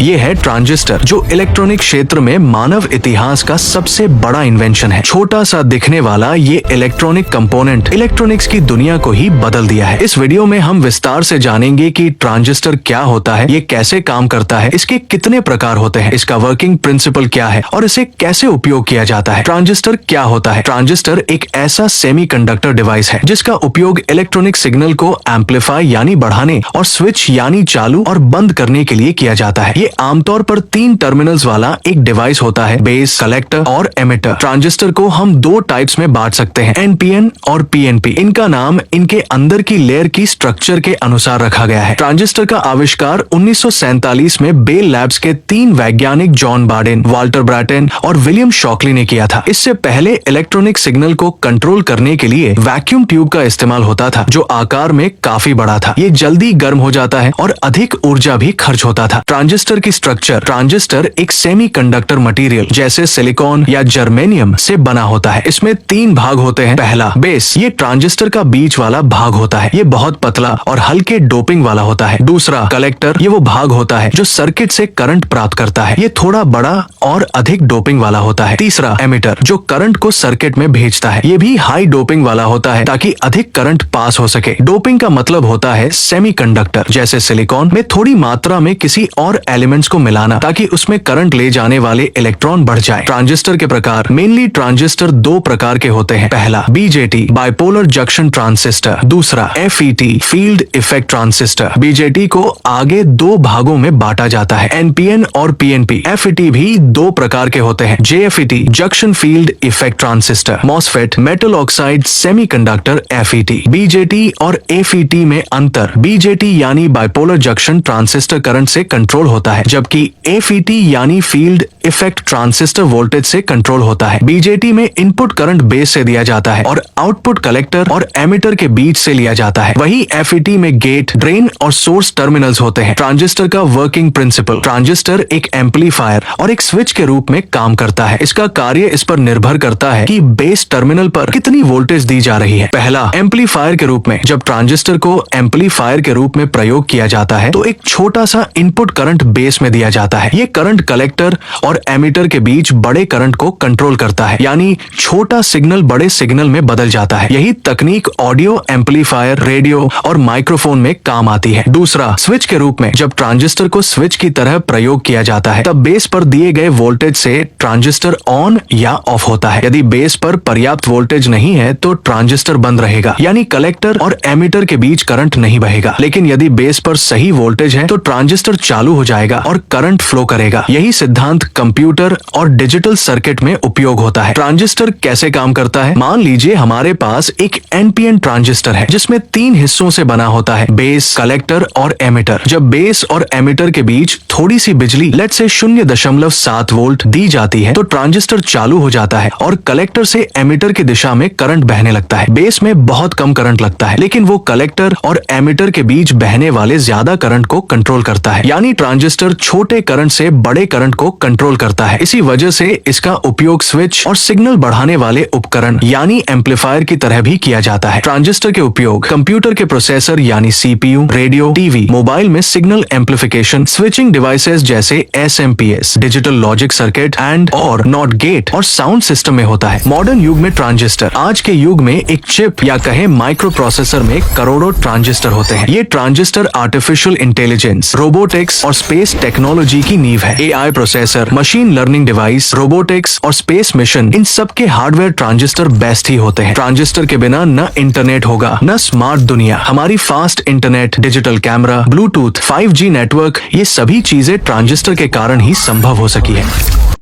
ये है ट्रांजिस्टर, जो इलेक्ट्रॉनिक क्षेत्र में मानव इतिहास का सबसे बड़ा इन्वेंशन है। छोटा सा दिखने वाला ये इलेक्ट्रॉनिक कंपोनेंट इलेक्ट्रॉनिक्स की दुनिया को ही बदल दिया है। इस वीडियो में हम विस्तार से जानेंगे कि ट्रांजिस्टर क्या होता है, ये कैसे काम करता है, इसके कितने प्रकार होते हैं, इसका वर्किंग प्रिंसिपल क्या है और इसे कैसे उपयोग किया जाता है। ट्रांजिस्टर क्या होता है? ट्रांजिस्टर एक ऐसा सेमीकंडक्टर डिवाइस है जिसका उपयोग इलेक्ट्रॉनिक सिग्नल को एम्पलीफाई यानी बढ़ाने और स्विच यानी चालू और बंद करने के लिए किया जाता है। ये आमतौर पर 3 टर्मिनल्स वाला एक डिवाइस होता है, बेस, कलेक्टर और एमिटर। ट्रांजिस्टर को हम 2 टाइप्स में बांट सकते हैं, एनपीएन और पीएनपी। इनका नाम इनके अंदर की लेयर की स्ट्रक्चर के अनुसार रखा गया है। ट्रांजिस्टर का आविष्कार 1947 में बेल लैब्स के 3 वैज्ञानिक जॉन बार्डेन, वाल्टर ब्रैटन और विलियम शॉकली ने किया था। इससे पहले इलेक्ट्रॉनिक सिग्नल को कंट्रोल करने के लिए वैक्यूम ट्यूब का इस्तेमाल होता था, जो आकार में काफी बड़ा था। ये जल्दी गर्म हो जाता है और अधिक ऊर्जा भी खर्च होता था। ट्रांजिस्टर की स्ट्रक्चर: ट्रांजिस्टर एक सेमीकंडक्टर मटेरियल जैसे सिलिकॉन या जर्मेनियम से बना होता है। इसमें 3 भाग होते हैं। पहला, बेस। ये ट्रांजिस्टर का बीच वाला भाग होता है। ये बहुत पतला और हल्के डोपिंग वाला होता है। दूसरा, कलेक्टर। ये वो भाग होता है जो सर्किट से करंट प्राप्त करता है। ये थोड़ा बड़ा और अधिक डोपिंग वाला होता है। तीसरा, एमिटर, जो करंट को सर्किट में भेजता है। ये भी हाई डोपिंग वाला होता है ताकि अधिक करंट पास हो सके। डोपिंग का मतलब होता है सेमीकंडक्टर जैसे सिलिकॉन में थोड़ी मात्रा में किसी और एलिमेंट्स को मिलाना ताकि उसमें करंट ले जाने वाले इलेक्ट्रॉन बढ़ जाए। ट्रांजिस्टर के प्रकार: मेनली ट्रांजिस्टर 2 प्रकार के होते हैं। पहला, बीजेटी, बाइपोलर जंक्शन ट्रांजिस्टर। दूसरा, FET, field effect transistor. BJT को आगे 2 भागों में बांटा जाता है, एनपीएन और पीएनपी। एफईटी भी 2 प्रकार के होते हैं, JFET, junction field effect transistor. MOSFET, metal oxide semiconductor FET. BJT और एफईटी में अंतर: बीजेटी यानी बाइपोलर जंक्शन ट्रांजिस्टर करंट से कंट्रोल होता है, जबकि एफईटी यानी फील्ड इफेक्ट ट्रांजिस्टर वोल्टेज से कंट्रोल होता है। बीजेटी में इनपुट करंट बेस से दिया जाता है और आउटपुट कलेक्टर और एमिटर के बीच से लिया जाता है। वही एफईटी में गेट, ड्रेन और सोर्स टर्मिनल्स होते हैं। ट्रांजिस्टर का वर्किंग प्रिंसिपल: ट्रांजिस्टर एक एम्पलीफायर और एक स्विच के रूप में काम करता है। इसका कार्य इस पर निर्भर करता है कि बेस टर्मिनल पर कितनी वोल्टेज दी जा रही है। पहला, एम्पलीफायर के रूप में: जब ट्रांजिस्टर को एम्पलीफायर के रूप में प्रयोग किया जाता है तो एक छोटा सा इनपुट करंट बेस में दिया जाता है। ये करंट कलेक्टर और एमिटर के बीच बड़े करंट को कंट्रोल करता है, यानी छोटा सिग्नल बड़े सिग्नल में बदल जाता है। यही तकनीक ऑडियो एम्पलीफायर, रेडियो और माइक्रोफोन में काम आती है। दूसरा, स्विच के रूप में: जब ट्रांजिस्टर को स्विच की तरह प्रयोग किया जाता है तब बेस पर दिए गए वोल्टेज से ट्रांजिस्टर ऑन या ऑफ होता है। यदि बेस पर पर्याप्त वोल्टेज नहीं है तो ट्रांजिस्टर बंद रहेगा, यानी कलेक्टर और एमिटर के बीच करंट नहीं बहेगा। लेकिन यदि बेस पर सही वोल्टेज है तो ट्रांजिस्टर चालू हो जाएगा और करंट फ्लो करेगा। यही सिद्धांत कंप्यूटर और डिजिटल सर्किट में उपयोग होता है। ट्रांजिस्टर कैसे काम करता है? मान लीजिए हमारे पास एक एनपीएन ट्रांजिस्टर है जिसमें 3 हिस्सों से बना होता है, बेस, कलेक्टर और एमिटर। जब बेस और एमिटर के बीच थोड़ी सी बिजली, लेट्स से 0.7 वोल्ट दी जाती है तो ट्रांजिस्टर चालू हो जाता है और कलेक्टर से एमिटर की दिशा में करंट बहने लगता है। बेस में बहुत कम करंट लगता है, लेकिन वो कलेक्टर और एमिटर के बीच बहने वाले ज्यादा करंट को कंट्रोल करता है, यानी ट्रांजिस्टर छोटे करंट से बड़े करंट को कंट्रोल करता है। इसी वजह से इसका उपयोग स्विच और सिग्नल बढ़ाने वाले उपकरण यानी एम्पलीफायर की तरह भी किया जाता है। ट्रांजिस्टर के उपयोग कंप्यूटर के प्रोसेसर यानी सीपीयू, रेडियो, टीवी, मोबाइल में सिग्नल एम्पलीफिकेशन, स्विचिंग डिवाइसेस जैसे SMPS, digital logic circuit and और नॉट गेट और साउंड सिस्टम में होता है। मॉडर्न युग में ट्रांजिस्टर: आज के युग में एक चिप या कहे माइक्रो प्रोसेसर में करोड़ों ट्रांजिस्टर होते हैं। ये ट्रांजिस्टर आर्टिफिशियल इंटेलिजेंस, रोबोटिक्स और स्पेस टेक्नोलॉजी की नींव है। AI processor, machine learning device, robotics और स्पेस मिशन, इन सब के हार्डवेयर ट्रांजिस्टर बेस्ट ही होते हैं। ट्रांजिस्टर के बिना न इंटरनेट होगा न स्मार्ट दुनिया। हमारी fast internet, digital camera, Bluetooth, 5G network, ये सभी चीजें ट्रांजिस्टर के कारण ही संभव हो सकी है।